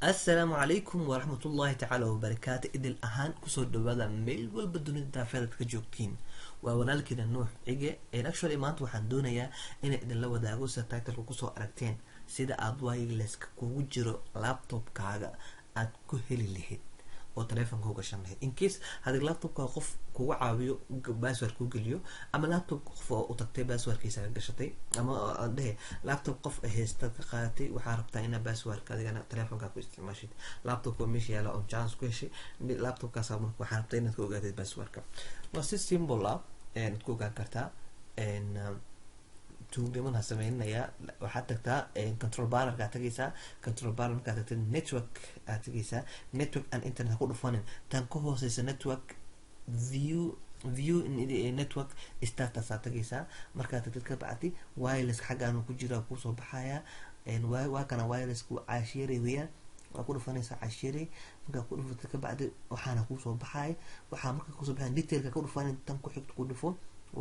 السلام عليكم ورحمة الله تعالى وبركاته. إدل أهان كسر دبادة ميل والبدون دافعة كجوكين وونالكنا نوح إجا إن actually ما أنتوا حندونا يا إن إدل لو داعو ستايتل كوسو أركتين سيدا أدواي لسك كوجرو لابتوب كاغا أتكهلي لهيد oo telefoonka uga shanay in case hadii laptopka qof kugu caawiyo password ku geliyo ama laptop qof u tagtay passwordkiisa ka gashatay ama dhahe laptop qof haysta ka qaatay waxa rabtaa in passwordka adigana telefoonka ku isticmaashid laptopka meesha yaala on chance ku heshay laptopka sabab waxa rabtaa inaad ku ogaatid passwordka waa si simple ah ku ogaan kartaa tuugniman sameynaya waxaad tagtaa control panel ka tagaysaa control panel ka tagtay network aad tagaysaa network and internet ku dhufanin tan ku hooseysa network view in network status aad tagaysaa marka tagtid ka bacdi wireless xagaan ku jira ku soo baxaya waa kana wireless ku caashirey weeyaan waa ku dhufanaysaa caashirey marka ku dhufatid ka bacdi waxaana ku soo baxay waxa marka ku soo baxay detailka ku dhufanin tan ku xigto ku dhufo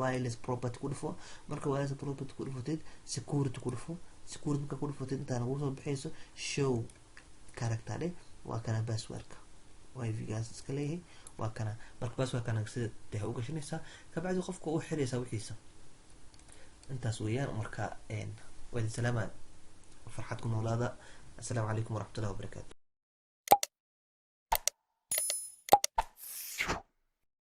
wireless property ku dhufo marka wireless property ku dhufatid security ku dhufo security marka ku dhufatid intaan ugu soo bixayso show character waa kana passwordka wifi gaas iska leeyahay waa kana marka passwordka sida tahay uga shanaysa ka bacdi qofka uu xiraysa wixiisa intaas weeyaan marka wadi salaama farxad ku noolaada. Assalaamu calaykum waraxmatullaahi wabarakaatuh.